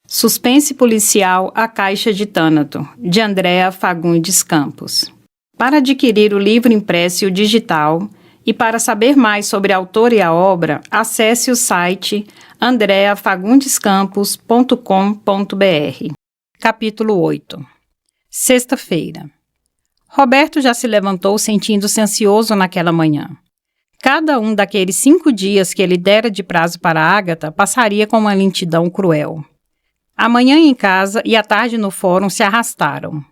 Suspense policial A Caixa de Thânato, de Andréa Fagundes Campos. Para adquirir o livro impresso e o digital, e para saber mais sobre a autora e a obra, acesse o site andreafagundescampos.com.br. Capítulo 8. Sexta-feira. Roberto já se levantou sentindo-se ansioso naquela manhã. Cada um daqueles 5 dias que ele dera de prazo para Ágata passaria com uma lentidão cruel. A manhã em casa e a tarde no fórum se arrastaram.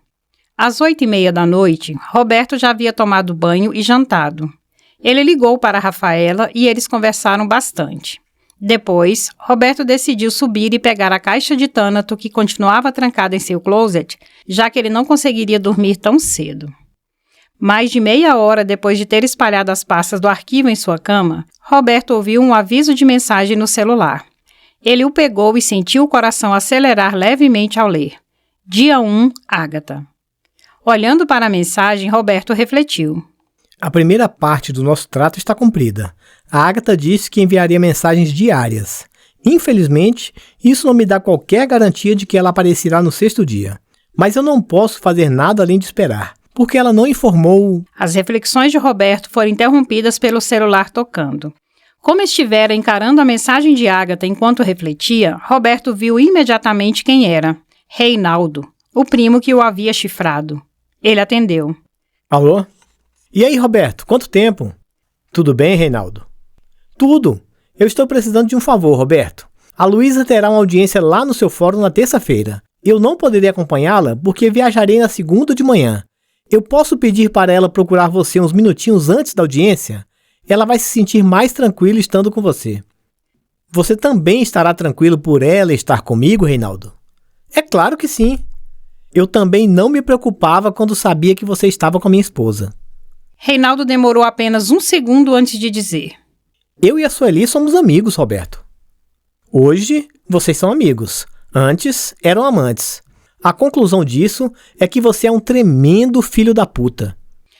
Às 8h30 da noite, Roberto já havia tomado banho e jantado. Ele ligou para a Rafaela e eles conversaram bastante. Depois, Roberto decidiu subir e pegar a caixa de Thânato que continuava trancada em seu closet, já que ele não conseguiria dormir tão cedo. Mais de meia hora depois de ter espalhado as pastas do arquivo em sua cama, Roberto ouviu um aviso de mensagem no celular. Ele o pegou e sentiu o coração acelerar levemente ao ler. Dia 1, Ágata. Olhando para a mensagem, Roberto refletiu. A primeira parte do nosso trato está cumprida. A Ágata disse que enviaria mensagens diárias. Infelizmente, isso não me dá qualquer garantia de que ela aparecerá no 6º dia. Mas eu não posso fazer nada além de esperar, porque ela não informou... As reflexões de Roberto foram interrompidas pelo celular tocando. Como estivera encarando a mensagem de Ágata enquanto refletia, Roberto viu imediatamente quem era. Reinaldo, o primo que o havia chifrado. Ele atendeu. Alô? E aí, Roberto, quanto tempo? Tudo bem, Reinaldo? Tudo. Eu estou precisando de um favor, Roberto. A Luísa terá uma audiência lá no seu fórum na terça-feira. Eu não poderei acompanhá-la porque viajarei na segunda de manhã. Eu posso pedir para ela procurar você uns minutinhos antes da audiência? Ela vai se sentir mais tranquila estando com você. Você também estará tranquilo por ela estar comigo, Reinaldo? É claro que sim. Eu também não me preocupava quando sabia que você estava com a minha esposa. Reinaldo demorou apenas 1 segundo antes de dizer. Eu e a Sueli somos amigos, Roberto. Hoje, vocês são amigos. Antes, eram amantes. A conclusão disso é que você é um tremendo filho da puta.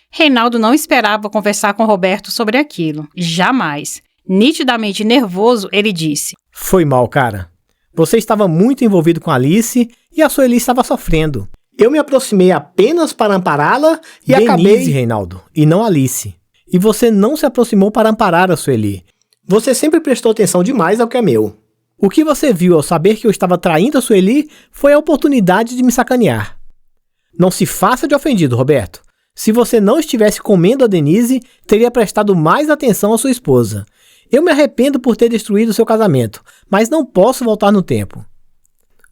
Reinaldo não esperava conversar com Roberto sobre aquilo. Jamais. Nitidamente nervoso, ele disse. Foi mal, cara. Você estava muito envolvido com a Alice e a Sueli estava sofrendo. Eu me aproximei apenas para ampará-la e acabei... Denise, Reinaldo, e não Alice. E você não se aproximou para amparar a Sueli. Você sempre prestou atenção demais ao que é meu. O que você viu ao saber que eu estava traindo a Sueli foi a oportunidade de me sacanear. Não se faça de ofendido, Roberto. Se você não estivesse comendo a Denise, teria prestado mais atenção à sua esposa. Eu me arrependo por ter destruído seu casamento, mas não posso voltar no tempo.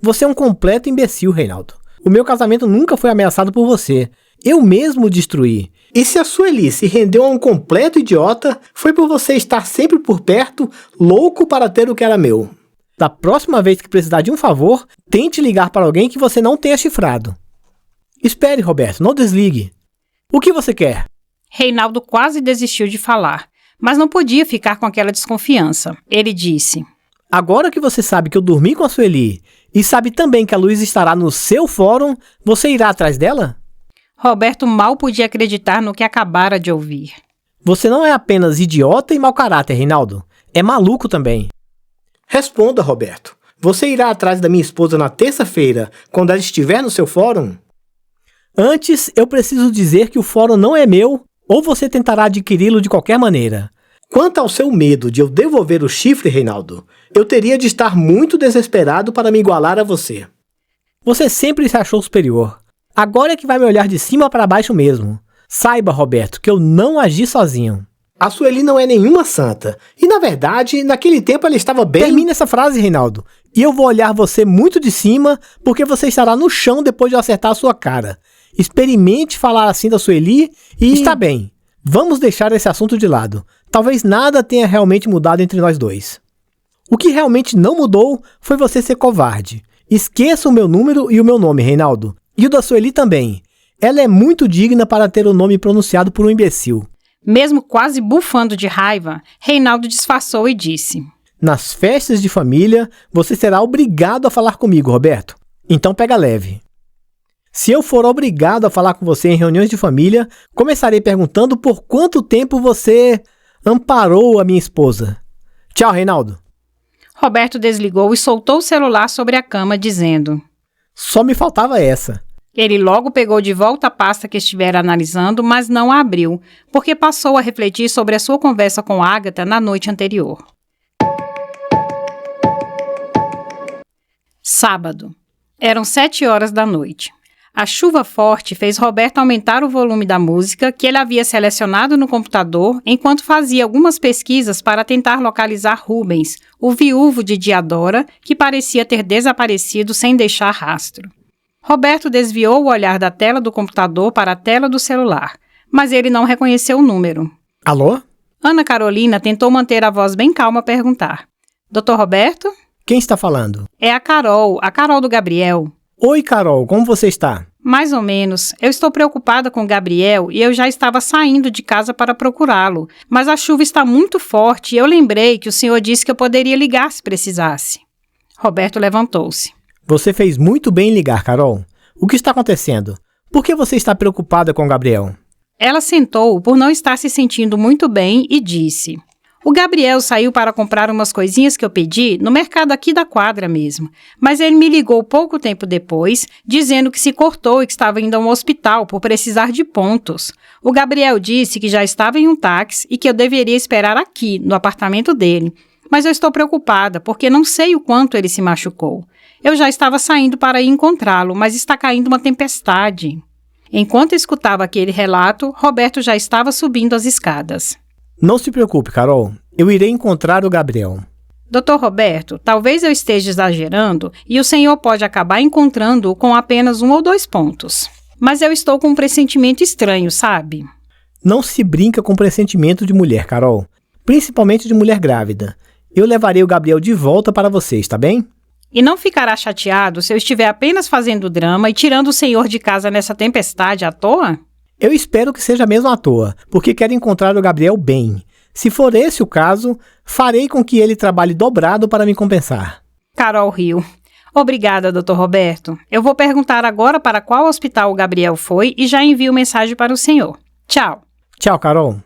Você é um completo imbecil, Reinaldo. O meu casamento nunca foi ameaçado por você. Eu mesmo o destruí. E se a Sueli se rendeu a um completo idiota, foi por você estar sempre por perto, louco para ter o que era meu. Da próxima vez que precisar de um favor, tente ligar para alguém que você não tenha chifrado. Espere, Roberto, não desligue. O que você quer? Reinaldo quase desistiu de falar, mas não podia ficar com aquela desconfiança. Ele disse. Agora que você sabe que eu dormi com a Sueli e sabe também que a Luísa estará no seu fórum, você irá atrás dela? Roberto mal podia acreditar no que acabara de ouvir. Você não é apenas idiota e mau caráter, Reinaldo. É maluco também. Responda, Roberto. Você irá atrás da minha esposa na terça-feira, quando ela estiver no seu fórum? Antes, eu preciso dizer que o fórum não é meu, ou você tentará adquiri-lo de qualquer maneira. Quanto ao seu medo de eu devolver o chifre, Reinaldo, eu teria de estar muito desesperado para me igualar a você. Você sempre se achou superior. Agora é que vai me olhar de cima para baixo mesmo. Saiba, Roberto, que eu não agi sozinho. A Sueli não é nenhuma santa. E, na verdade, naquele tempo ela estava bem... Termine essa frase, Reinaldo. E eu vou olhar você muito de cima, porque você estará no chão depois de eu acertar a sua cara. Experimente falar assim da Sueli e... Está bem. Vamos deixar esse assunto de lado. Talvez nada tenha realmente mudado entre nós dois. O que realmente não mudou foi você ser covarde. Esqueça o meu número e o meu nome, Reinaldo. E o da Sueli também. Ela é muito digna para ter o nome pronunciado por um imbecil. Mesmo quase bufando de raiva, Reinaldo disfarçou e disse. Nas festas de família, você será obrigado a falar comigo, Roberto. Então pega leve. Se eu for obrigado a falar com você em reuniões de família, começarei perguntando por quanto tempo você amparou a minha esposa. Tchau, Reinaldo. Roberto desligou e soltou o celular sobre a cama, dizendo: Só me faltava essa. Ele logo pegou de volta a pasta que estivera analisando, mas não a abriu, porque passou a refletir sobre a sua conversa com Agatha na noite anterior. Sábado. Eram 7 horas da noite. A chuva forte fez Roberto aumentar o volume da música que ele havia selecionado no computador enquanto fazia algumas pesquisas para tentar localizar Rubens, o viúvo de Diadora, que parecia ter desaparecido sem deixar rastro. Roberto desviou o olhar da tela do computador para a tela do celular, mas ele não reconheceu o número. Alô? Ana Carolina tentou manter a voz bem calma a perguntar: Dr. Roberto? Quem está falando? É a Carol do Gabriel. Oi, Carol, como você está? Mais ou menos. Eu estou preocupada com o Gabriel e eu já estava saindo de casa para procurá-lo, mas a chuva está muito forte e eu lembrei que o senhor disse que eu poderia ligar se precisasse. Roberto levantou-se. Você fez muito bem em ligar, Carol. O que está acontecendo? Por que você está preocupada com o Gabriel? Ela sentou por não estar se sentindo muito bem e disse: O Gabriel saiu para comprar umas coisinhas que eu pedi no mercado aqui da quadra mesmo, mas ele me ligou pouco tempo depois, dizendo que se cortou e que estava indo a um hospital por precisar de pontos. O Gabriel disse que já estava em um táxi e que eu deveria esperar aqui, no apartamento dele. Mas eu estou preocupada, porque não sei o quanto ele se machucou. Eu já estava saindo para ir encontrá-lo, mas está caindo uma tempestade. Enquanto escutava aquele relato, Roberto já estava subindo as escadas. Não se preocupe, Carol. Eu irei encontrar o Gabriel. Dr. Roberto, talvez eu esteja exagerando e o senhor pode acabar encontrando-o com apenas 1 ou 2 pontos. Mas eu estou com um pressentimento estranho, sabe? Não se brinca com pressentimento de mulher, Carol. Principalmente de mulher grávida. Eu levarei o Gabriel de volta para você, está bem? E não ficará chateado se eu estiver apenas fazendo drama e tirando o senhor de casa nessa tempestade à toa? Eu espero que seja mesmo à toa, porque quero encontrar o Gabriel bem. Se for esse o caso, farei com que ele trabalhe dobrado para me compensar. Carol riu. Obrigada, Dr. Roberto. Eu vou perguntar agora para qual hospital o Gabriel foi e já envio mensagem para o senhor. Tchau. Tchau, Carol.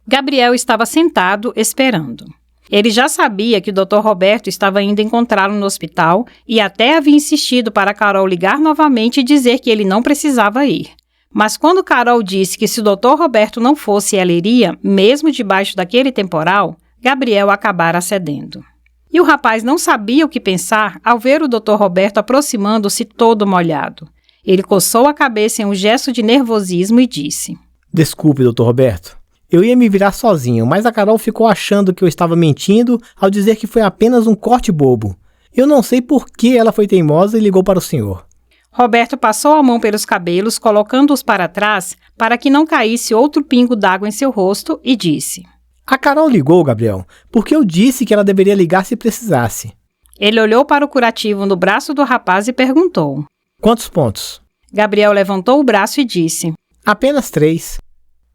Gabriel estava sentado, esperando. Ele já sabia que o Dr. Roberto estava indo encontrá-lo no hospital e até havia insistido para Carol ligar novamente e dizer que ele não precisava ir. Mas quando Carol disse que se o Dr. Roberto não fosse, ela iria, mesmo debaixo daquele temporal, Gabriel acabara cedendo. E o rapaz não sabia o que pensar ao ver o Dr. Roberto aproximando-se todo molhado. Ele coçou a cabeça em um gesto de nervosismo e disse: Desculpe, Dr. Roberto. Eu ia me virar sozinho, mas a Carol ficou achando que eu estava mentindo ao dizer que foi apenas um corte bobo. Eu não sei por que ela foi teimosa e ligou para o senhor. Roberto passou a mão pelos cabelos, colocando-os para trás para que não caísse outro pingo d'água em seu rosto e disse: A Carol ligou, Gabriel, porque eu disse que ela deveria ligar se precisasse. Ele olhou para o curativo no braço do rapaz e perguntou: Quantos pontos? Gabriel levantou o braço e disse: Apenas 3.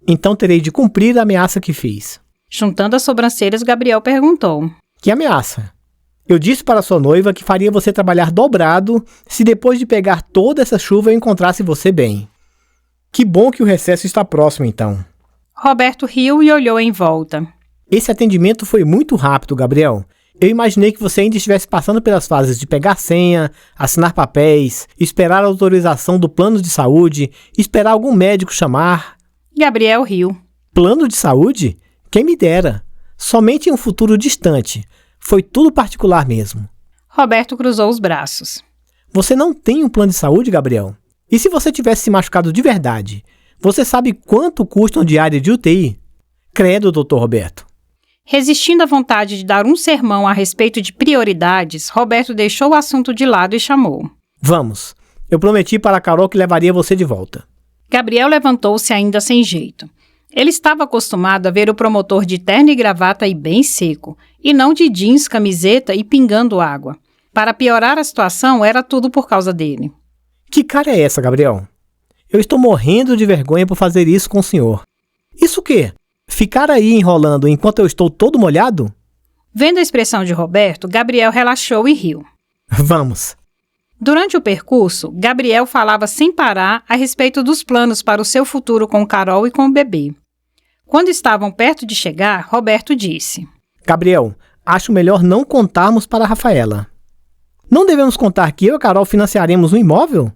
Então terei de cumprir a ameaça que fiz. Juntando as sobrancelhas, Gabriel perguntou: Que ameaça? Eu disse para sua noiva que faria você trabalhar dobrado se depois de pegar toda essa chuva eu encontrasse você bem. Que bom que o recesso está próximo, então. Roberto riu e olhou em volta. Esse atendimento foi muito rápido, Gabriel. Eu imaginei que você ainda estivesse passando pelas fases de pegar senha, assinar papéis, esperar a autorização do plano de saúde, esperar algum médico chamar. Gabriel riu. Plano de saúde? Quem me dera. Somente em um futuro distante. Foi tudo particular mesmo. Roberto cruzou os braços. Você não tem um plano de saúde, Gabriel? E se você tivesse se machucado de verdade? Você sabe quanto custa uma diária de UTI? Credo, Dr. Roberto. Resistindo à vontade de dar um sermão a respeito de prioridades, Roberto deixou o assunto de lado e chamou: Vamos. Eu prometi para a Carol que levaria você de volta. Gabriel levantou-se ainda sem jeito. Ele estava acostumado a ver o promotor de terno e gravata e bem seco, e não de jeans, camiseta e pingando água. Para piorar a situação, era tudo por causa dele. Que cara é essa, Gabriel? Eu estou morrendo de vergonha por fazer isso com o senhor. Isso o quê? Ficar aí enrolando enquanto eu estou todo molhado? Vendo a expressão de Roberto, Gabriel relaxou e riu. Vamos. Durante o percurso, Gabriel falava sem parar a respeito dos planos para o seu futuro com Carol e com o bebê. Quando estavam perto de chegar, Roberto disse: Gabriel, acho melhor não contarmos para a Rafaela. Não devemos contar que eu e a Carol financiaremos um imóvel?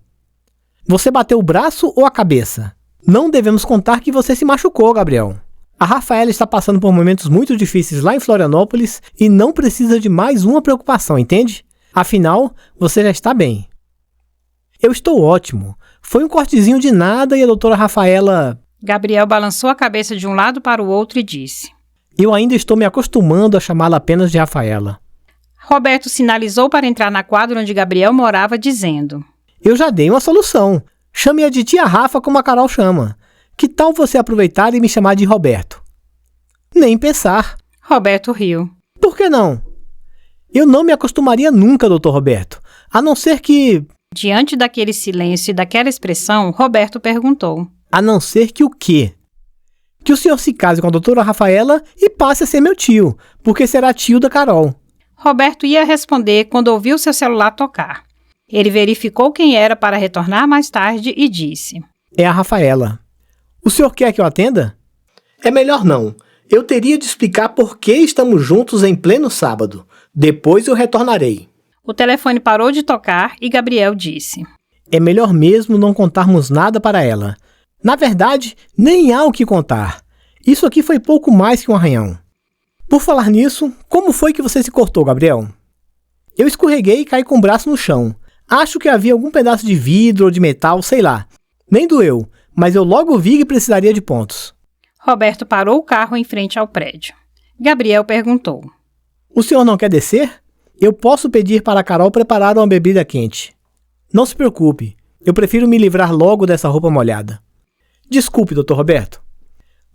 Você bateu o braço ou a cabeça? Não devemos contar que você se machucou, Gabriel. A Rafaela está passando por momentos muito difíceis lá em Florianópolis e não precisa de mais uma preocupação, entende? Afinal, você já está bem. Eu estou ótimo. Foi um cortezinho de nada e a doutora Rafaela... Gabriel balançou a cabeça de um lado para o outro e disse: Eu ainda estou me acostumando a chamá-la apenas de Rafaela. Roberto sinalizou para entrar na quadra onde Gabriel morava, dizendo: Eu já dei uma solução. Chame-a de tia Rafa como a Carol chama. Que tal você aproveitar e me chamar de Roberto? Nem pensar. Roberto riu. Por que não? Eu não me acostumaria nunca, doutor Roberto. A não ser que... Diante daquele silêncio e daquela expressão, Roberto perguntou: A não ser que o quê? Que o senhor se case com a doutora Rafaela e passe a ser meu tio, porque será tio da Carol. Roberto ia responder quando ouviu seu celular tocar. Ele verificou quem era para retornar mais tarde e disse: É a Rafaela. O senhor quer que eu atenda? É melhor não. Eu teria de explicar por que estamos juntos em pleno sábado. Depois eu retornarei. O telefone parou de tocar e Gabriel disse: É melhor mesmo não contarmos nada para ela. Na verdade, nem há o que contar. Isso aqui foi pouco mais que um arranhão. Por falar nisso, como foi que você se cortou, Gabriel? Eu escorreguei e caí com o braço no chão. Acho que havia algum pedaço de vidro ou de metal, sei lá. Nem doeu, mas eu logo vi que precisaria de pontos. Roberto parou o carro em frente ao prédio. Gabriel perguntou: O senhor não quer descer? Eu posso pedir para a Carol preparar uma bebida quente. Não se preocupe, eu prefiro me livrar logo dessa roupa molhada. Desculpe, Dr. Roberto.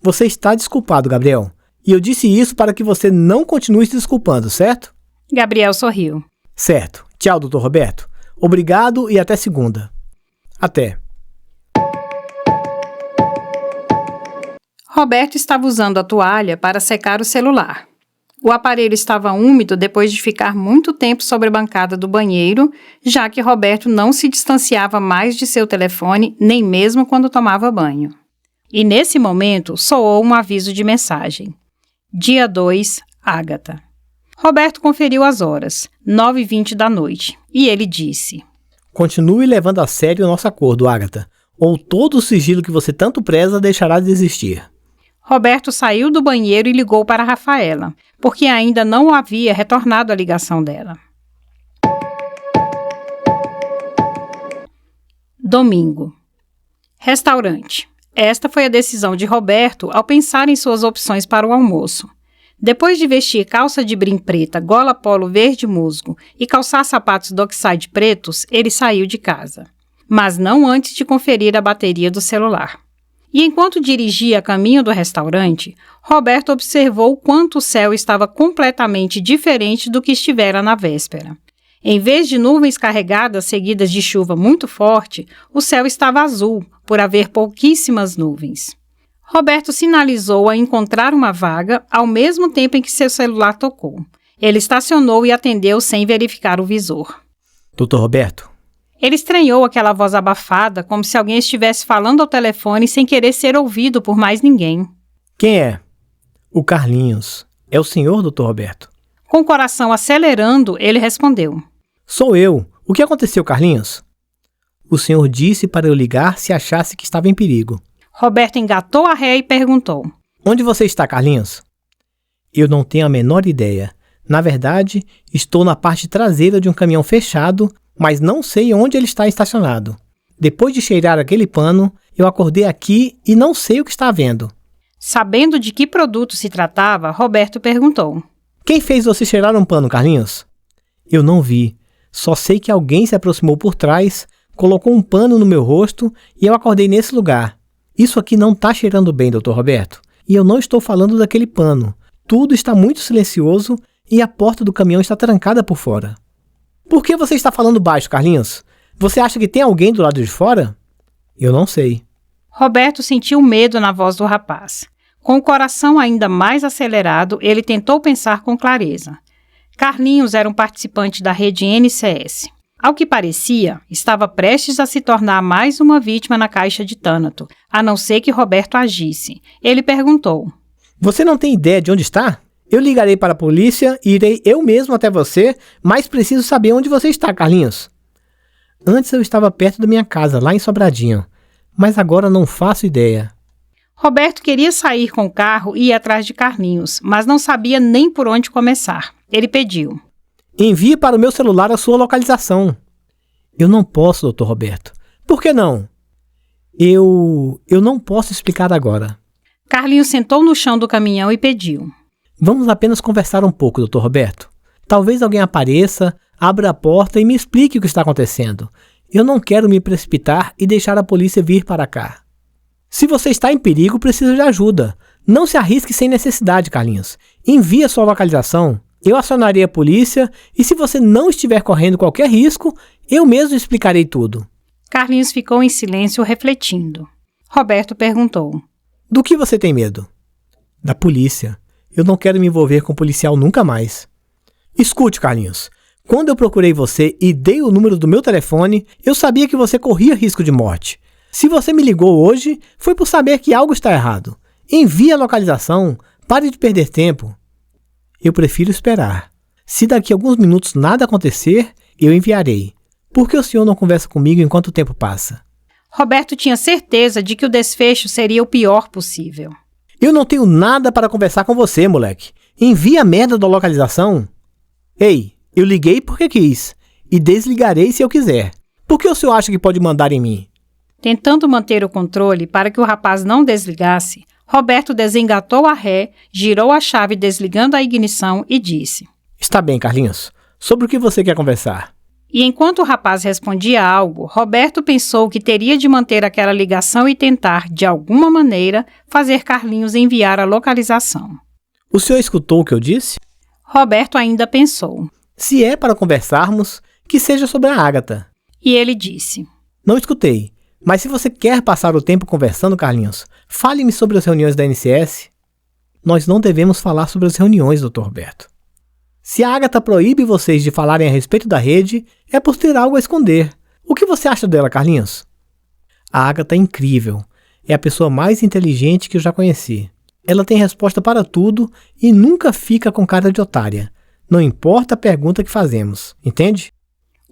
Você está desculpado, Gabriel. E eu disse isso para que você não continue se desculpando, certo? Gabriel sorriu. Certo. Tchau, Dr. Roberto. Obrigado e até segunda. Até. Roberto estava usando a toalha para secar o celular. O aparelho estava úmido depois de ficar muito tempo sobre a bancada do banheiro, já que Roberto não se distanciava mais de seu telefone, nem mesmo quando tomava banho. E nesse momento soou um aviso de mensagem. Dia 2, Ágata. Roberto conferiu as horas, 9h20 da noite, e ele disse: Continue levando a sério o nosso acordo, Ágata, ou todo o sigilo que você tanto preza deixará de existir. Roberto saiu do banheiro e ligou para Rafaela, porque ainda não havia retornado a ligação dela. Domingo. Restaurante. Esta foi a decisão de Roberto ao pensar em suas opções para o almoço. Depois de vestir calça de brim preta, gola polo verde musgo e calçar sapatos Dockside pretos, ele saiu de casa. Mas não antes de conferir a bateria do celular. E enquanto dirigia a caminho do restaurante, Roberto observou quanto o céu estava completamente diferente do que estivera na véspera. Em vez de nuvens carregadas seguidas de chuva muito forte, o céu estava azul, por haver pouquíssimas nuvens. Roberto sinalizou a encontrar uma vaga ao mesmo tempo em que seu celular tocou. Ele estacionou e atendeu sem verificar o visor. Dr. Roberto? Ele estranhou aquela voz abafada, como se alguém estivesse falando ao telefone sem querer ser ouvido por mais ninguém. Quem é? O Carlinhos. É o senhor, Dr. Roberto? Com o coração acelerando, ele respondeu: Sou eu. O que aconteceu, Carlinhos? O senhor disse para eu ligar se achasse que estava em perigo. Roberto engatou a ré e perguntou: Onde você está, Carlinhos? Eu não tenho a menor ideia. Na verdade, estou na parte traseira de um caminhão fechado, mas não sei onde ele está estacionado. Depois de cheirar aquele pano, eu acordei aqui e não sei o que está havendo. Sabendo de que produto se tratava, Roberto perguntou: Quem fez você cheirar um pano, Carlinhos? Eu não vi. Só sei que alguém se aproximou por trás, colocou um pano no meu rosto e eu acordei nesse lugar. Isso aqui não está cheirando bem, Dr. Roberto. E eu não estou falando daquele pano. Tudo está muito silencioso e a porta do caminhão está trancada por fora. Por que você está falando baixo, Carlinhos? Você acha que tem alguém do lado de fora? Eu não sei. Roberto sentiu medo na voz do rapaz. Com o coração ainda mais acelerado, ele tentou pensar com clareza. Carlinhos era um participante da rede NCS. Ao que parecia, estava prestes a se tornar mais uma vítima na caixa de Thanato, a não ser que Roberto agisse. Ele perguntou: Você não tem ideia de onde está? Eu ligarei para a polícia e irei eu mesmo até você, mas preciso saber onde você está, Carlinhos. Antes eu estava perto da minha casa, lá em Sobradinho, mas agora não faço ideia. Roberto queria sair com o carro e ir atrás de Carlinhos, mas não sabia nem por onde começar. Ele pediu: Envie para o meu celular a sua localização. Eu não posso, Dr. Roberto. Por que não? Eu não posso explicar agora. Carlinhos sentou no chão do caminhão e pediu: Vamos apenas conversar um pouco, Dr. Roberto. Talvez alguém apareça, abra a porta e me explique o que está acontecendo. Eu não quero me precipitar e deixar a polícia vir para cá. Se você está em perigo, precisa de ajuda. Não se arrisque sem necessidade, Carlinhos. Envie a sua localização. Eu acionarei a polícia e se você não estiver correndo qualquer risco, eu mesmo explicarei tudo. Carlinhos ficou em silêncio refletindo. Roberto perguntou: Do que você tem medo? Da polícia. Eu não quero me envolver com policial nunca mais. Escute, Carlinhos. Quando eu procurei você e dei o número do meu telefone, eu sabia que você corria risco de morte. Se você me ligou hoje, foi por saber que algo está errado. Envie a localização. Pare de perder tempo. Eu prefiro esperar. Se daqui a alguns minutos nada acontecer, eu enviarei. Por que o senhor não conversa comigo enquanto o tempo passa? Roberto tinha certeza de que o desfecho seria o pior possível. Eu não tenho nada para conversar com você, moleque. Envie a merda da localização. Ei, eu liguei porque quis. E desligarei se eu quiser. Por que o senhor acha que pode mandar em mim? Tentando manter o controle para que o rapaz não desligasse, Roberto desengatou a ré, girou a chave desligando a ignição e disse: Está bem, Carlinhos. Sobre o que você quer conversar? E enquanto o rapaz respondia algo, Roberto pensou que teria de manter aquela ligação e tentar, de alguma maneira, fazer Carlinhos enviar a localização. O senhor escutou o que eu disse? Roberto ainda pensou. Se é para conversarmos, que seja sobre a Ágata. E ele disse: Não escutei. Mas se você quer passar o tempo conversando, Carlinhos, fale-me sobre as reuniões da NCS. Nós não devemos falar sobre as reuniões, Dr. Roberto. Se a Ágata proíbe vocês de falarem a respeito da rede, é por ter algo a esconder. O que você acha dela, Carlinhos? A Ágata é incrível. É a pessoa mais inteligente que eu já conheci. Ela tem resposta para tudo e nunca fica com cara de otária. Não importa a pergunta que fazemos, entende?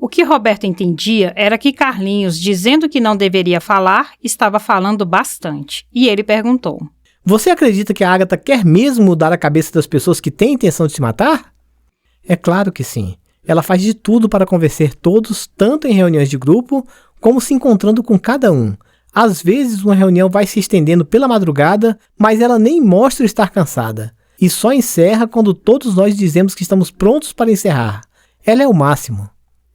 O que Roberto entendia era que Carlinhos, dizendo que não deveria falar, estava falando bastante. E ele perguntou: Você acredita que a Ágata quer mesmo mudar a cabeça das pessoas que têm intenção de se matar? É claro que sim. Ela faz de tudo para convencer todos, tanto em reuniões de grupo, como se encontrando com cada um. Às vezes uma reunião vai se estendendo pela madrugada, mas ela nem mostra estar cansada. E só encerra quando todos nós dizemos que estamos prontos para encerrar. Ela é o máximo.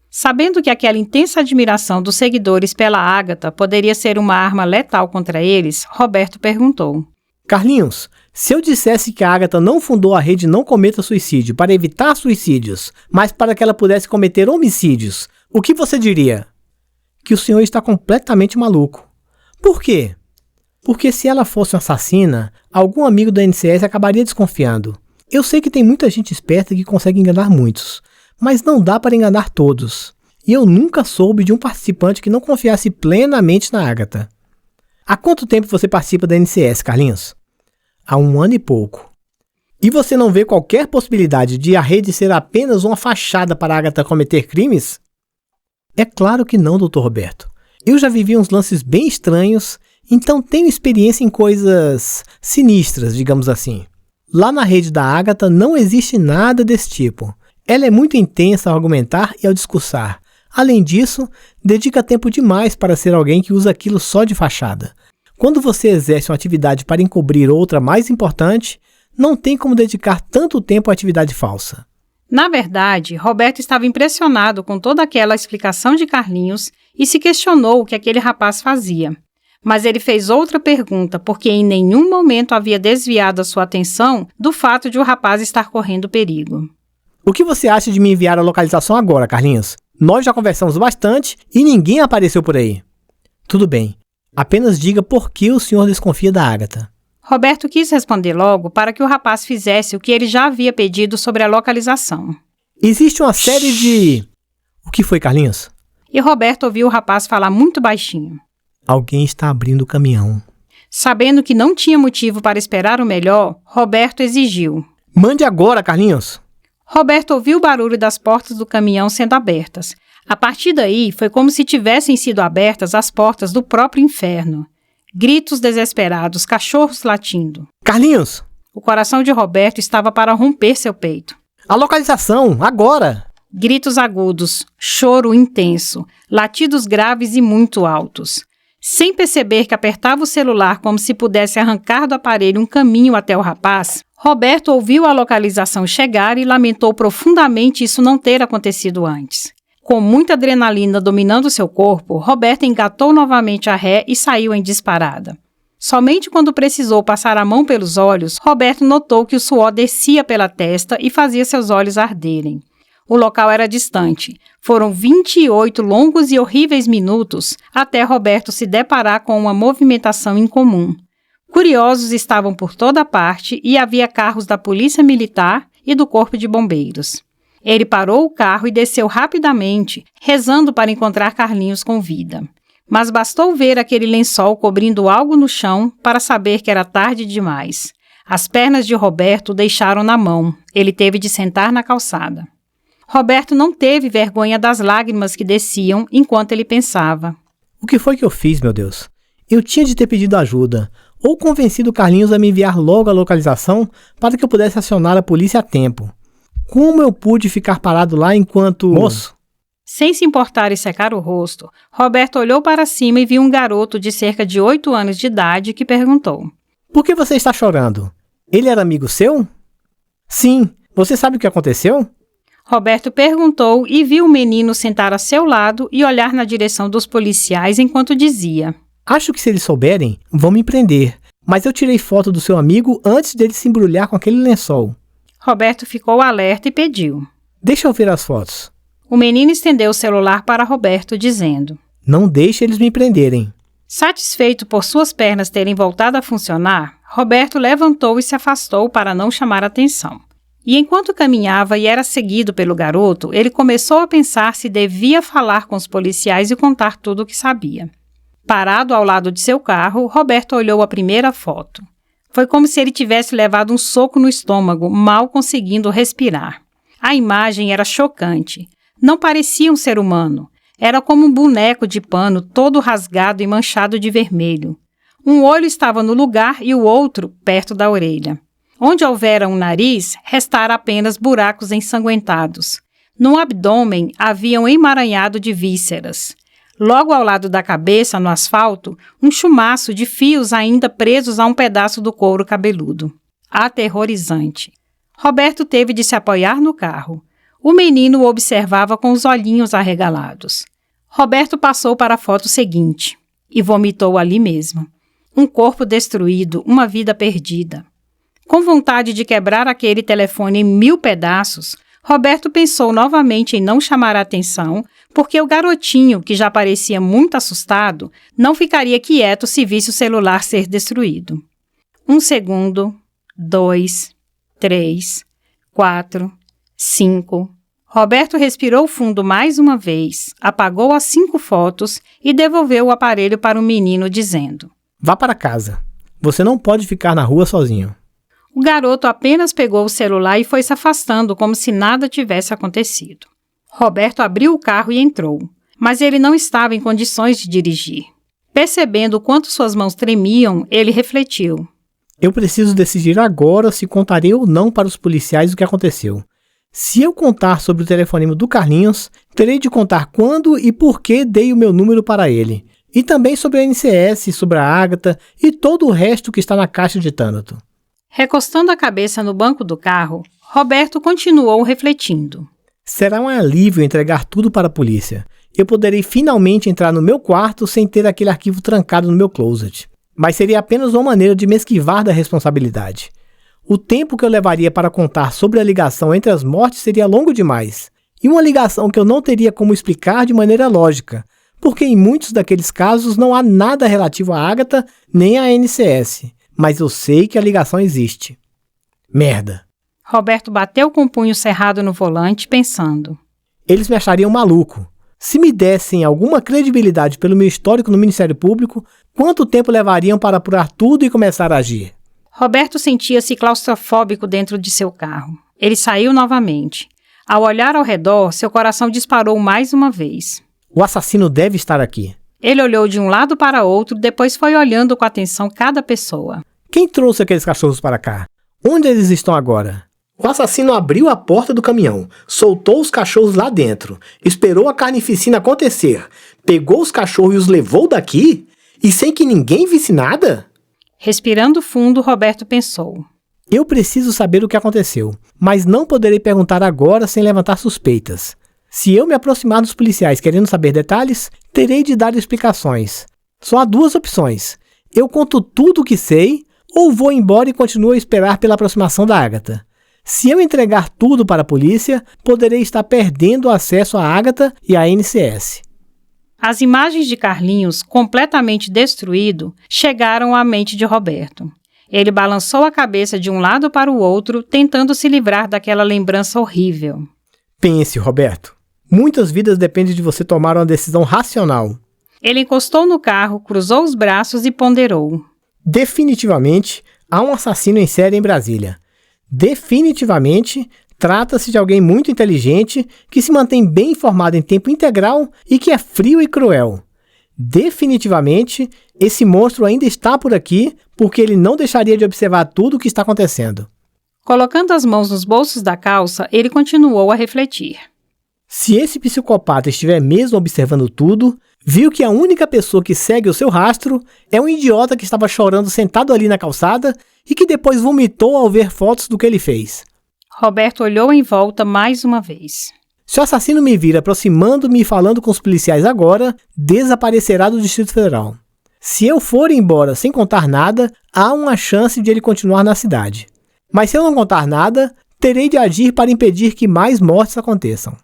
Sabendo que aquela intensa admiração dos seguidores pela Ágata poderia ser uma arma letal contra eles, Roberto perguntou: Carlinhos, se eu dissesse que a Ágata não fundou a rede Não Cometa Suicídio para evitar suicídios, mas para que ela pudesse cometer homicídios, o que você diria? Que o senhor está completamente maluco. Por quê? Porque se ela fosse uma assassina, algum amigo da NCS acabaria desconfiando. Eu sei que tem muita gente esperta que consegue enganar muitos, mas não dá para enganar todos. E eu nunca soube de um participante que não confiasse plenamente na Ágata. Há quanto tempo você participa da NCS, Carlinhos? Há 1 ano e pouco. E você não vê qualquer possibilidade de a rede ser apenas uma fachada para a Ágata cometer crimes? É claro que não, Dr. Roberto. Eu já vivi uns lances bem estranhos, então tenho experiência em coisas sinistras, digamos assim. Lá na rede da Ágata não existe nada desse tipo. Ela é muito intensa ao argumentar e ao discursar. Além disso, dedica tempo demais para ser alguém que usa aquilo só de fachada. Quando você exerce uma atividade para encobrir outra mais importante, não tem como dedicar tanto tempo à atividade falsa. Na verdade, Roberto estava impressionado com toda aquela explicação de Carlinhos e se questionou o que aquele rapaz fazia. Mas ele fez outra pergunta, porque em nenhum momento havia desviado a sua atenção do fato de o rapaz estar correndo perigo. O que você acha de me enviar a localização agora, Carlinhos? Nós já conversamos bastante e ninguém apareceu por aí. Tudo bem. Apenas diga por que o senhor desconfia da Ágata. Roberto quis responder logo para que o rapaz fizesse o que ele já havia pedido sobre a localização. Existe uma série de... O que foi, Carlinhos? e Roberto ouviu o rapaz falar muito baixinho. Alguém está abrindo o caminhão. Sabendo que não tinha motivo para esperar o melhor, Roberto exigiu. Mande agora, Carlinhos! Roberto ouviu o barulho das portas do caminhão sendo abertas. A partir daí, foi como se tivessem sido abertas as portas do próprio inferno. Gritos desesperados, cachorros latindo. Carlinhos! O coração de Roberto estava para romper seu peito. A localização, agora! Gritos agudos, choro intenso, latidos graves e muito altos. Sem perceber que apertava o celular como se pudesse arrancar do aparelho um caminho até o rapaz, Roberto ouviu a localização chegar e lamentou profundamente isso não ter acontecido antes. Com muita adrenalina dominando seu corpo, Roberto engatou novamente a ré e saiu em disparada. Somente quando precisou passar a mão pelos olhos, Roberto notou que o suor descia pela testa e fazia seus olhos arderem. O local era distante. Foram 28 longos e horríveis minutos até Roberto se deparar com uma movimentação incomum. Curiosos estavam por toda parte e havia carros da polícia militar e do corpo de bombeiros. Ele parou o carro e desceu rapidamente, rezando para encontrar Carlinhos com vida. Mas bastou ver aquele lençol cobrindo algo no chão para saber que era tarde demais. As pernas de Roberto o deixaram na mão. Ele teve de sentar na calçada. Roberto não teve vergonha das lágrimas que desciam enquanto ele pensava. O que foi que eu fiz, meu Deus? Eu tinha de ter pedido ajuda, ou convencido Carlinhos a me enviar logo a localização para que eu pudesse acionar a polícia a tempo. Como eu pude ficar parado lá enquanto... Moço! Sem se importar em secar o rosto, Roberto olhou para cima e viu um garoto de cerca de 8 anos de idade que perguntou. Por que você está chorando? Ele era amigo seu? Sim. Você sabe o que aconteceu? Roberto perguntou e viu o menino sentar a seu lado e olhar na direção dos policiais enquanto dizia. Acho que se eles souberem, vão me prender. Mas eu tirei foto do seu amigo antes dele se embrulhar com aquele lençol. Roberto ficou alerta e pediu. Deixa eu ver as fotos. O menino estendeu o celular para Roberto, dizendo. Não deixe eles me prenderem. Satisfeito por suas pernas terem voltado a funcionar, Roberto levantou e se afastou para não chamar atenção. E enquanto caminhava e era seguido pelo garoto, ele começou a pensar se devia falar com os policiais e contar tudo o que sabia. Parado ao lado de seu carro, Roberto olhou a primeira foto. Foi como se ele tivesse levado um soco no estômago, mal conseguindo respirar. A imagem era chocante. Não parecia um ser humano. Era como um boneco de pano todo rasgado e manchado de vermelho. Um olho estava no lugar e o outro perto da orelha. Onde houvera um nariz, restara apenas buracos ensanguentados. No abdômen havia um emaranhado de vísceras. Logo ao lado da cabeça, no asfalto, um chumaço de fios ainda presos a um pedaço do couro cabeludo. Aterrorizante. Roberto teve de se apoiar no carro. O menino o observava com os olhinhos arregalados. Roberto passou para a foto seguinte e vomitou ali mesmo. Um corpo destruído, uma vida perdida. Com vontade de quebrar aquele telefone em 1000 pedaços, Roberto pensou novamente em não chamar a atenção, porque o garotinho, que já parecia muito assustado, não ficaria quieto se visse o celular ser destruído. 1 segundo, 2, 3, 4, 5. Roberto respirou fundo mais uma vez, apagou as 5 fotos e devolveu o aparelho para o menino, dizendo: Vá para casa. Você não pode ficar na rua sozinho. O garoto apenas pegou o celular e foi se afastando como se nada tivesse acontecido. Roberto abriu o carro e entrou, mas ele não estava em condições de dirigir. Percebendo o quanto suas mãos tremiam, ele refletiu. Eu preciso decidir agora se contarei ou não para os policiais o que aconteceu. Se eu contar sobre o telefonema do Carlinhos, terei de contar quando e por que dei o meu número para ele. E também sobre a NCS, sobre a Ágata e todo o resto que está na caixa de Thanato. Recostando a cabeça no banco do carro, Roberto continuou refletindo. Será um alívio entregar tudo para a polícia. Eu poderei finalmente entrar no meu quarto sem ter aquele arquivo trancado no meu closet. Mas seria apenas uma maneira de me esquivar da responsabilidade. O tempo que eu levaria para contar sobre a ligação entre as mortes seria longo demais. E uma ligação que eu não teria como explicar de maneira lógica, porque em muitos daqueles casos não há nada relativo à Ágata nem à NCS. Mas eu sei que a ligação existe. Merda. Roberto bateu com o punho cerrado no volante, pensando. Eles me achariam maluco. Se me dessem alguma credibilidade pelo meu histórico no Ministério Público, quanto tempo levariam para apurar tudo e começar a agir? Roberto sentia-se claustrofóbico dentro de seu carro. Ele saiu novamente. Ao olhar ao redor, seu coração disparou mais uma vez. O assassino deve estar aqui. Ele olhou de um lado para outro, depois foi olhando com atenção cada pessoa. Quem trouxe aqueles cachorros para cá? Onde eles estão agora? O assassino abriu a porta do caminhão, soltou os cachorros lá dentro, esperou a carnificina acontecer, pegou os cachorros e os levou daqui? E sem que ninguém visse nada? Respirando fundo, Roberto pensou. Eu preciso saber o que aconteceu, mas não poderei perguntar agora sem levantar suspeitas. Se eu me aproximar dos policiais querendo saber detalhes, terei de dar explicações. Só há duas opções. Eu conto tudo o que sei, ou vou embora e continuo a esperar pela aproximação da Agatha. Se eu entregar tudo para a polícia, poderei estar perdendo acesso à Agatha e à NCS. As imagens de Carlinhos, completamente destruído, chegaram à mente de Roberto. Ele balançou a cabeça de um lado para o outro, tentando se livrar daquela lembrança horrível. Pense, Roberto. Muitas vidas dependem de você tomar uma decisão racional. Ele encostou no carro, cruzou os braços e ponderou. Definitivamente, há um assassino em série em Brasília. Definitivamente, trata-se de alguém muito inteligente, que se mantém bem informado em tempo integral e que é frio e cruel. Definitivamente, esse monstro ainda está por aqui, porque ele não deixaria de observar tudo o que está acontecendo. Colocando as mãos nos bolsos da calça, ele continuou a refletir. Se esse psicopata estiver mesmo observando tudo, viu que a única pessoa que segue o seu rastro é um idiota que estava chorando sentado ali na calçada e que depois vomitou ao ver fotos do que ele fez. Roberto olhou em volta mais uma vez. Se o assassino me vir aproximando-me e falando com os policiais agora, desaparecerá do Distrito Federal. Se eu for embora sem contar nada, há uma chance de ele continuar na cidade. Mas se eu não contar nada, terei de agir para impedir que mais mortes aconteçam.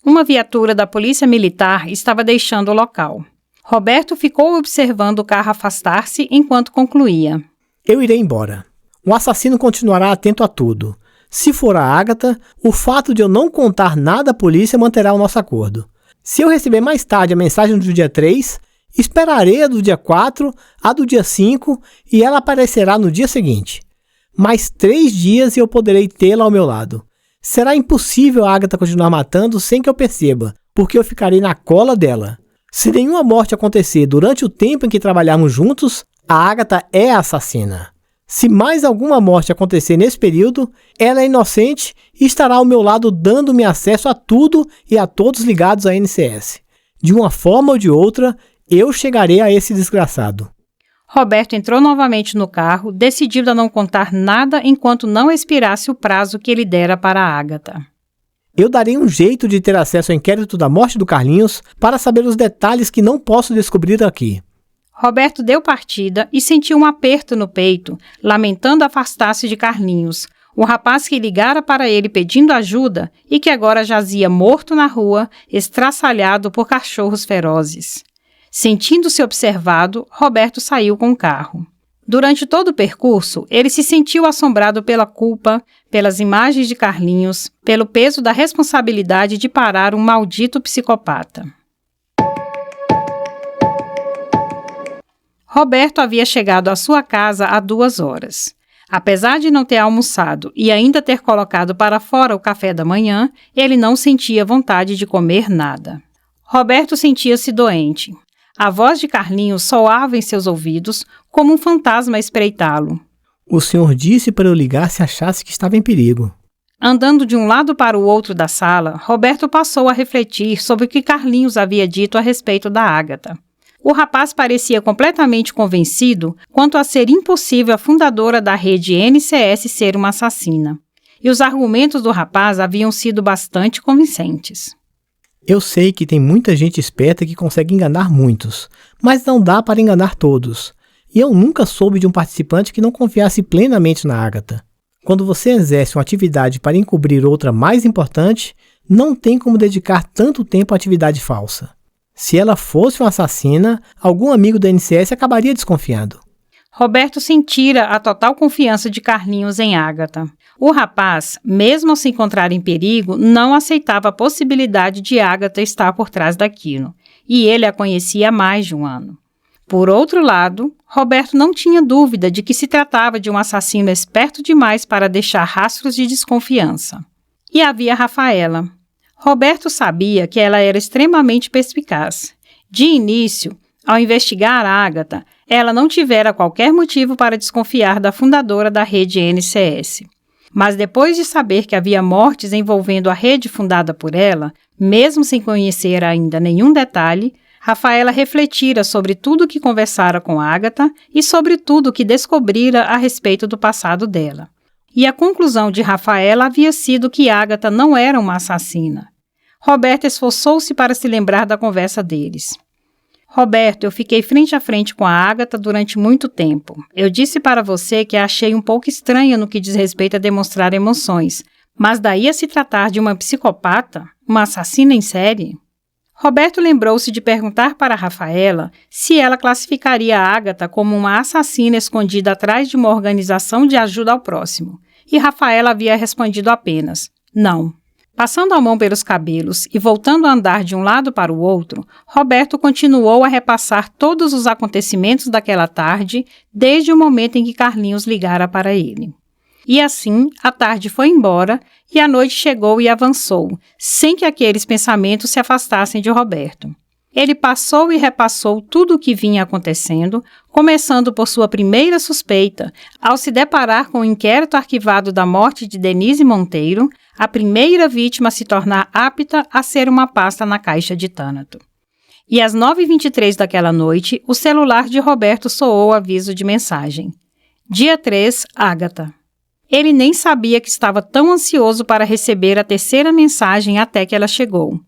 Uma viatura da Polícia Militar estava deixando o local. Roberto ficou observando o carro afastar-se enquanto concluía. Eu irei embora. O assassino continuará atento a tudo. Se for a Agatha, o fato de eu não contar nada à polícia manterá o nosso acordo. Se eu receber mais tarde a mensagem do dia 3, esperarei a do dia 4, a do dia 5 e ela aparecerá no dia seguinte. Mais 3 dias e eu poderei tê-la ao meu lado. Será impossível a Agatha continuar matando sem que eu perceba, porque eu ficarei na cola dela. Se nenhuma morte acontecer durante o tempo em que trabalharmos juntos, a Agatha é a assassina. Se mais alguma morte acontecer nesse período, ela é inocente e estará ao meu lado dando-me acesso a tudo e a todos ligados à NCS. De uma forma ou de outra, eu chegarei a esse desgraçado. Roberto entrou novamente no carro, decidido a não contar nada enquanto não expirasse o prazo que ele dera para a Agatha. Eu darei um jeito de ter acesso ao inquérito da morte do Carlinhos para saber os detalhes que não posso descobrir aqui. Roberto deu partida e sentiu um aperto no peito, lamentando afastar-se de Carlinhos, o rapaz que ligara para ele pedindo ajuda e que agora jazia morto na rua, estraçalhado por cachorros ferozes. Sentindo-se observado, Roberto saiu com o carro. Durante todo o percurso, ele se sentiu assombrado pela culpa, pelas imagens de Carlinhos, pelo peso da responsabilidade de parar um maldito psicopata. Roberto havia chegado à sua casa há 2 horas. Apesar de não ter almoçado e ainda ter colocado para fora o café da manhã, ele não sentia vontade de comer nada. Roberto sentia-se doente. A voz de Carlinhos soava em seus ouvidos como um fantasma a espreitá-lo. O senhor disse para eu ligar se achasse que estava em perigo. Andando de um lado para o outro da sala, Roberto passou a refletir sobre o que Carlinhos havia dito a respeito da Agatha. O rapaz parecia completamente convencido quanto a ser impossível a fundadora da rede NCS ser uma assassina. E os argumentos do rapaz haviam sido bastante convincentes. Eu sei que tem muita gente esperta que consegue enganar muitos, mas não dá para enganar todos. E eu nunca soube de um participante que não confiasse plenamente na Agatha. Quando você exerce uma atividade para encobrir outra mais importante, não tem como dedicar tanto tempo à atividade falsa. Se ela fosse uma assassina, algum amigo da NCS acabaria desconfiando. Roberto sentira a total confiança de Carlinhos em Ágata. O rapaz, mesmo ao se encontrar em perigo, não aceitava a possibilidade de Ágata estar por trás daquilo, e ele a conhecia há mais de um ano. Por outro lado, Roberto não tinha dúvida de que se tratava de um assassino esperto demais para deixar rastros de desconfiança. E havia Rafaela. Roberto sabia que ela era extremamente perspicaz. De início, ao investigar Ágata, ela não tivera qualquer motivo para desconfiar da fundadora da rede NCS. Mas depois de saber que havia mortes envolvendo a rede fundada por ela, mesmo sem conhecer ainda nenhum detalhe, Rafaela refletira sobre tudo o que conversara com Ágata e sobre tudo o que descobrira a respeito do passado dela. E a conclusão de Rafaela havia sido que Ágata não era uma assassina. Roberto esforçou-se para se lembrar da conversa deles. Roberto, eu fiquei frente a frente com a Ágata durante muito tempo. Eu disse para você que a achei um pouco estranha no que diz respeito a demonstrar emoções, mas daí a se tratar de uma psicopata, uma assassina em série? Roberto lembrou-se de perguntar para Rafaela se ela classificaria a Ágata como uma assassina escondida atrás de uma organização de ajuda ao próximo, e Rafaela havia respondido apenas, não. Passando a mão pelos cabelos e voltando a andar de um lado para o outro, Roberto continuou a repassar todos os acontecimentos daquela tarde, desde o momento em que Carlinhos ligara para ele. E assim, a tarde foi embora e a noite chegou e avançou, sem que aqueles pensamentos se afastassem de Roberto. Ele passou e repassou tudo o que vinha acontecendo, começando por sua primeira suspeita, ao se deparar com o inquérito arquivado da morte de Denise Monteiro, a primeira vítima a se tornar apta a ser uma pasta na caixa de Tânato. E às 9h23 daquela noite, o celular de Roberto soou aviso de mensagem. Dia 3, Ágata. Ele nem sabia que estava tão ansioso para receber a terceira mensagem até que ela chegou.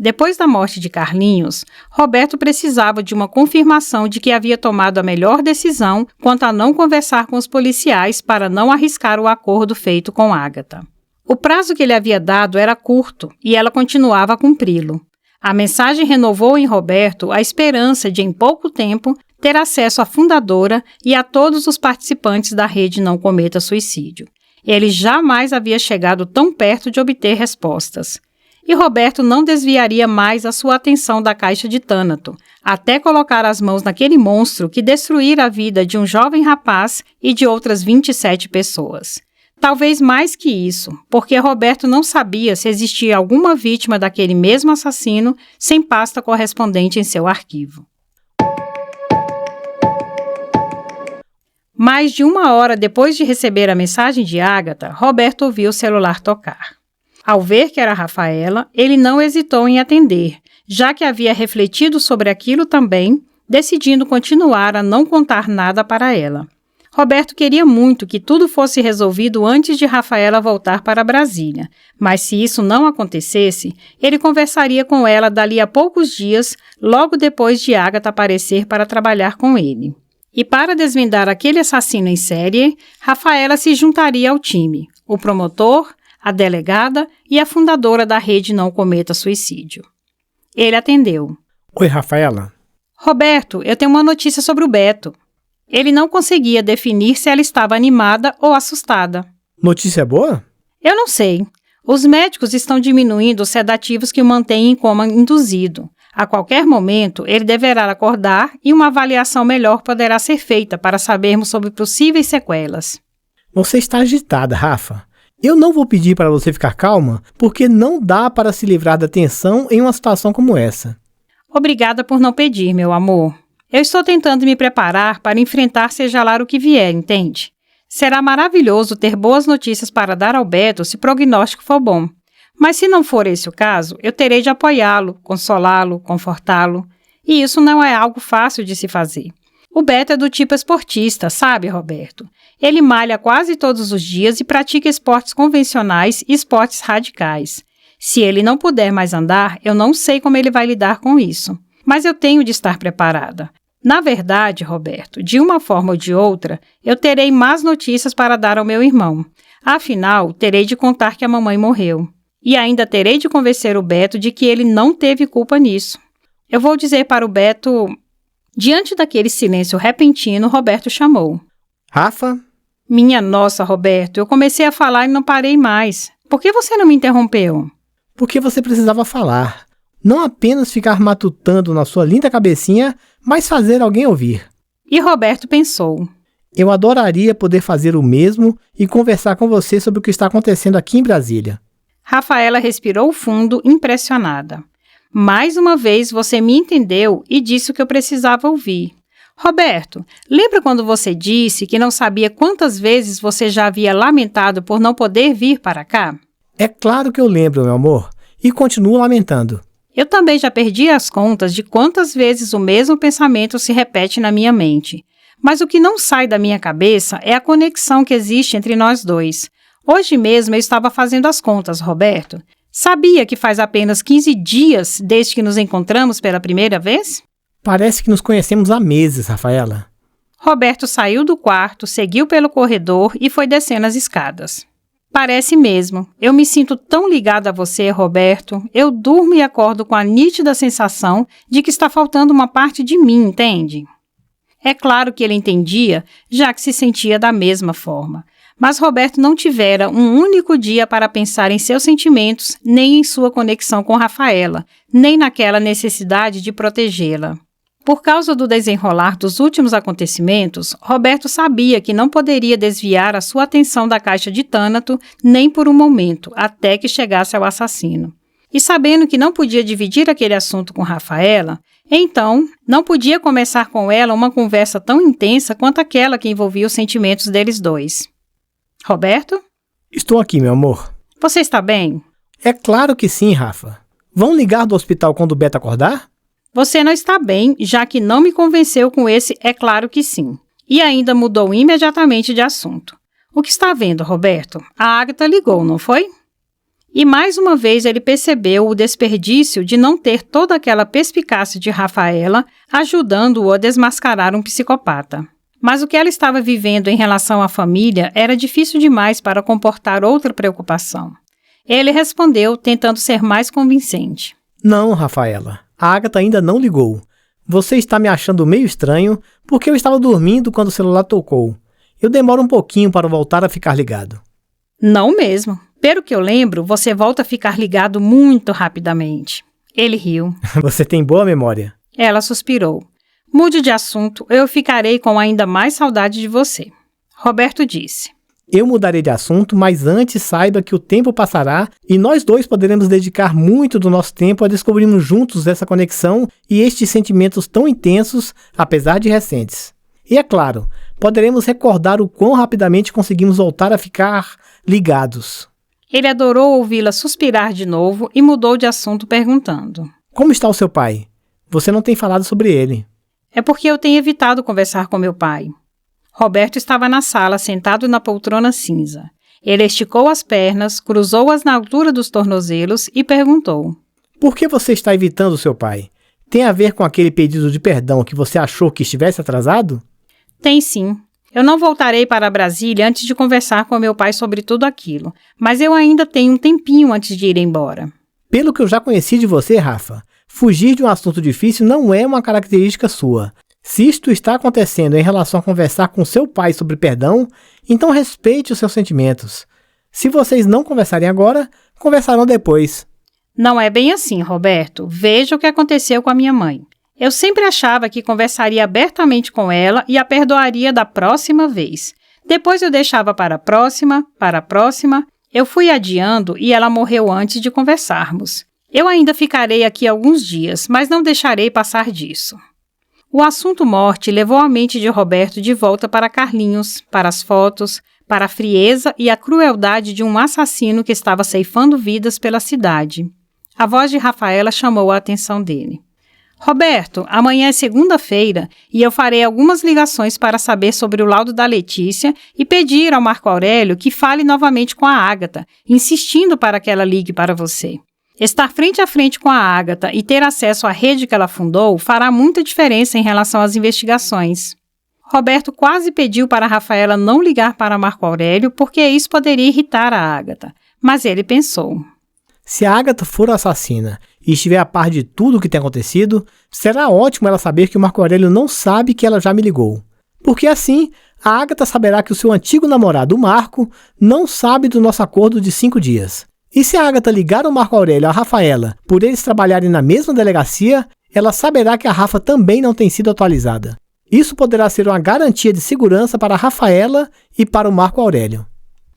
Depois da morte de Carlinhos, Roberto precisava de uma confirmação de que havia tomado a melhor decisão quanto a não conversar com os policiais para não arriscar o acordo feito com Ágata. O prazo que ele havia dado era curto e ela continuava a cumpri-lo. A mensagem renovou em Roberto a esperança de, em pouco tempo, ter acesso à fundadora e a todos os participantes da rede Não Cometa Suicídio. Ele jamais havia chegado tão perto de obter respostas. E Roberto não desviaria mais a sua atenção da caixa de Tânato, até colocar as mãos naquele monstro que destruíra a vida de um jovem rapaz e de outras 27 pessoas. Talvez mais que isso, porque Roberto não sabia se existia alguma vítima daquele mesmo assassino sem pasta correspondente em seu arquivo. Mais de 1 hora depois de receber a mensagem de Ágata, Roberto ouviu o celular tocar. Ao ver que era Rafaela, ele não hesitou em atender, já que havia refletido sobre aquilo também, decidindo continuar a não contar nada para ela. Roberto queria muito que tudo fosse resolvido antes de Rafaela voltar para Brasília, mas se isso não acontecesse, ele conversaria com ela dali a poucos dias, logo depois de Ágata aparecer para trabalhar com ele. E para desvendar aquele assassino em série, Rafaela se juntaria ao time, o promotor, a delegada e a fundadora da rede Não Cometa Suicídio. Ele atendeu. Oi, Rafaela. Roberto, eu tenho uma notícia sobre o Beto. Ele não conseguia definir se ela estava animada ou assustada. Notícia boa? Eu não sei. Os médicos estão diminuindo os sedativos que o mantêm em coma induzido. A qualquer momento, ele deverá acordar e uma avaliação melhor poderá ser feita para sabermos sobre possíveis sequelas. Você está agitada, Rafa. Eu não vou pedir para você ficar calma, porque não dá para se livrar da tensão em uma situação como essa. Obrigada por não pedir, meu amor. Eu estou tentando me preparar para enfrentar seja lá o que vier, entende? Será maravilhoso ter boas notícias para dar ao Beto se o prognóstico for bom. Mas se não for esse o caso, eu terei de apoiá-lo, consolá-lo, confortá-lo. E isso não é algo fácil de se fazer. O Beto é do tipo esportista, sabe, Roberto? Ele malha quase todos os dias e pratica esportes convencionais e esportes radicais. Se ele não puder mais andar, eu não sei como ele vai lidar com isso. Mas eu tenho de estar preparada. Na verdade, Roberto, de uma forma ou de outra, eu terei más notícias para dar ao meu irmão. Afinal, terei de contar que a mamãe morreu. E ainda terei de convencer o Beto de que ele não teve culpa nisso. Eu vou dizer para o Beto... Diante daquele silêncio repentino, Roberto chamou. Rafa? Minha nossa, Roberto, eu comecei a falar e não parei mais. Por que você não me interrompeu? Porque você precisava falar. Não apenas ficar matutando na sua linda cabecinha, mas fazer alguém ouvir. E Roberto pensou. Eu adoraria poder fazer o mesmo e conversar com você sobre o que está acontecendo aqui em Brasília. Rafaela respirou fundo, impressionada. Mais uma vez você me entendeu e disse o que eu precisava ouvir. Roberto, lembra quando você disse que não sabia quantas vezes você já havia lamentado por não poder vir para cá? É claro que eu lembro, meu amor, e continuo lamentando. Eu também já perdi as contas de quantas vezes o mesmo pensamento se repete na minha mente. Mas o que não sai da minha cabeça é a conexão que existe entre nós dois. Hoje mesmo eu estava fazendo as contas, Roberto. Sabia que faz apenas 15 dias desde que nos encontramos pela primeira vez? Parece que nos conhecemos há meses, Rafaela. Roberto saiu do quarto, seguiu pelo corredor e foi descendo as escadas. Parece mesmo. Eu me sinto tão ligada a você, Roberto. Eu durmo e acordo com a nítida sensação de que está faltando uma parte de mim, entende? É claro que ele entendia, já que se sentia da mesma forma. Mas Roberto não tivera um único dia para pensar em seus sentimentos, nem em sua conexão com Rafaela, nem naquela necessidade de protegê-la. Por causa do desenrolar dos últimos acontecimentos, Roberto sabia que não poderia desviar a sua atenção da caixa de Thanato nem por um momento, até que chegasse ao assassino. E sabendo que não podia dividir aquele assunto com Rafaela, então não podia começar com ela uma conversa tão intensa quanto aquela que envolvia os sentimentos deles dois. Roberto? Estou aqui, meu amor. Você está bem? É claro que sim, Rafa. Vão ligar do hospital quando o Beto acordar? Você não está bem, já que não me convenceu com esse é claro que sim. E ainda mudou imediatamente de assunto. O que está vendo, Roberto? A Agatha ligou, não foi? E mais uma vez ele percebeu o desperdício de não ter toda aquela perspicácia de Rafaela ajudando-o a desmascarar um psicopata. Mas o que ela estava vivendo em relação à família era difícil demais para comportar outra preocupação. Ele respondeu, tentando ser mais convincente. Não, Rafaela. A Agatha ainda não ligou. Você está me achando meio estranho porque eu estava dormindo quando o celular tocou. Eu demoro um pouquinho para voltar a ficar ligado. Não mesmo. Pelo que eu lembro, você volta a ficar ligado muito rapidamente. Ele riu. Você tem boa memória. Ela suspirou. Mude de assunto, eu ficarei com ainda mais saudade de você. Roberto disse. Eu mudarei de assunto, mas antes saiba que o tempo passará e nós dois poderemos dedicar muito do nosso tempo a descobrirmos juntos essa conexão e estes sentimentos tão intensos, apesar de recentes. E é claro, poderemos recordar o quão rapidamente conseguimos voltar a ficar ligados. Ele adorou ouvi-la suspirar de novo e mudou de assunto perguntando. Como está o seu pai? Você não tem falado sobre ele. É porque eu tenho evitado conversar com meu pai. Roberto estava na sala, sentado na poltrona cinza. Ele esticou as pernas, cruzou-as na altura dos tornozelos e perguntou. Por que você está evitando seu pai? Tem a ver com aquele pedido de perdão que você achou que estivesse atrasado? Tem sim. Eu não voltarei para Brasília antes de conversar com meu pai sobre tudo aquilo, mas eu ainda tenho um tempinho antes de ir embora. Pelo que eu já conheci de você, Rafa, fugir de um assunto difícil não é uma característica sua. Se isto está acontecendo em relação a conversar com seu pai sobre perdão, então respeite os seus sentimentos. Se vocês não conversarem agora, conversarão depois. Não é bem assim, Roberto. Veja o que aconteceu com a minha mãe. Eu sempre achava que conversaria abertamente com ela e a perdoaria da próxima vez. Depois eu deixava para a próxima. Eu fui adiando e ela morreu antes de conversarmos. Eu ainda ficarei aqui alguns dias, mas não deixarei passar disso. O assunto morte levou a mente de Roberto de volta para Carlinhos, para as fotos, para a frieza e a crueldade de um assassino que estava ceifando vidas pela cidade. A voz de Rafaela chamou a atenção dele. Roberto, amanhã é segunda-feira e eu farei algumas ligações para saber sobre o laudo da Letícia e pedir ao Marco Aurélio que fale novamente com a Agatha, insistindo para que ela ligue para você. Estar frente a frente com a Agatha e ter acesso à rede que ela fundou fará muita diferença em relação às investigações. Roberto quase pediu para Rafaela não ligar para Marco Aurélio porque isso poderia irritar a Agatha, mas ele pensou. Se a Agatha for a assassina e estiver a par de tudo o que tem acontecido, será ótimo ela saber que o Marco Aurélio não sabe que ela já me ligou. Porque assim, a Agatha saberá que o seu antigo namorado, o Marco, não sabe do nosso acordo de 5 dias. E se a Agatha ligar o Marco Aurélio à Rafaela por eles trabalharem na mesma delegacia, ela saberá que a Rafa também não tem sido atualizada. Isso poderá ser uma garantia de segurança para a Rafaela e para o Marco Aurélio.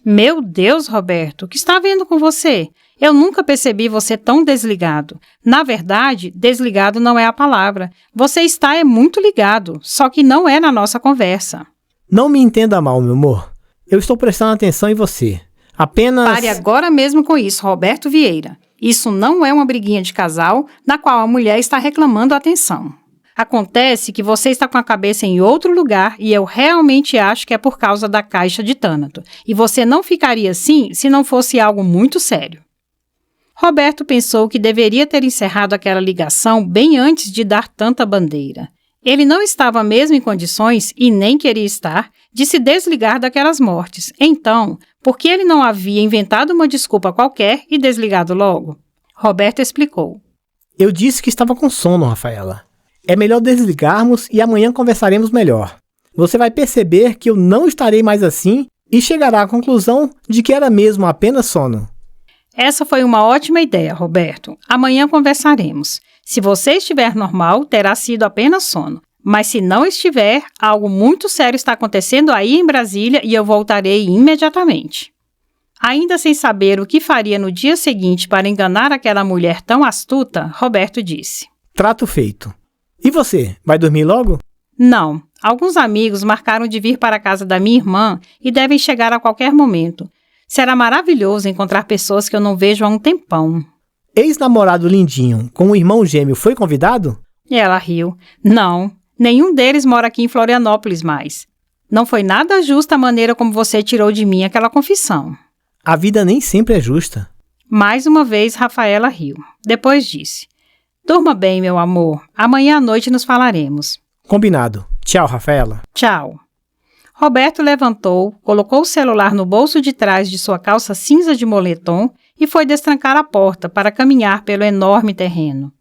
Meu Deus, Roberto, o que está havendo com você? Eu nunca percebi você tão desligado. Na verdade, desligado não é a palavra. Você está muito ligado, só que não é na nossa conversa. Não me entenda mal, meu amor. Eu estou prestando atenção em você. Apenas... Pare agora mesmo com isso, Roberto Vieira. Isso não é uma briguinha de casal na qual a mulher está reclamando atenção. Acontece que você está com a cabeça em outro lugar e eu realmente acho que é por causa da caixa de Tânato. E você não ficaria assim se não fosse algo muito sério. Roberto pensou que deveria ter encerrado aquela ligação bem antes de dar tanta bandeira. Ele não estava mesmo em condições, e nem queria estar, de se desligar daquelas mortes. Então, por que ele não havia inventado uma desculpa qualquer e desligado logo? Roberto explicou. Eu disse que estava com sono, Rafaela. É melhor desligarmos e amanhã conversaremos melhor. Você vai perceber que eu não estarei mais assim e chegará à conclusão de que era mesmo apenas sono. Essa foi uma ótima ideia, Roberto. Amanhã conversaremos. Se você estiver normal, terá sido apenas sono. Mas se não estiver, algo muito sério está acontecendo aí em Brasília e eu voltarei imediatamente. Ainda sem saber o que faria no dia seguinte para enganar aquela mulher tão astuta, Roberto disse. Trato feito. E você, vai dormir logo? Não. Alguns amigos marcaram de vir para a casa da minha irmã e devem chegar a qualquer momento. Será maravilhoso encontrar pessoas que eu não vejo há um tempão. Ex-namorado lindinho com um irmão gêmeo foi convidado? Ela riu. Não, nenhum deles mora aqui em Florianópolis mais. Não foi nada justa a maneira como você tirou de mim aquela confissão. A vida nem sempre é justa. Mais uma vez, Rafaela riu. Depois disse. Durma bem, meu amor. Amanhã à noite nos falaremos. Combinado. Tchau, Rafaela. Tchau. Roberto levantou, colocou o celular no bolso de trás de sua calça cinza de moletom e foi destrancar a porta para caminhar pelo enorme terreno.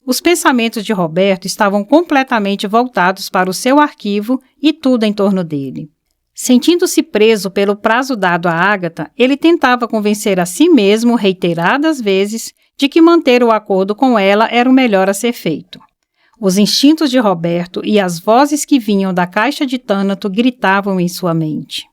Os pensamentos de Roberto estavam completamente voltados para o seu arquivo e tudo em torno dele. Sentindo-se preso pelo prazo dado a Agatha, ele tentava convencer a si mesmo reiteradas vezes de que manter o acordo com ela era o melhor a ser feito. Os instintos de Roberto e as vozes que vinham da caixa de Tânato gritavam em sua mente.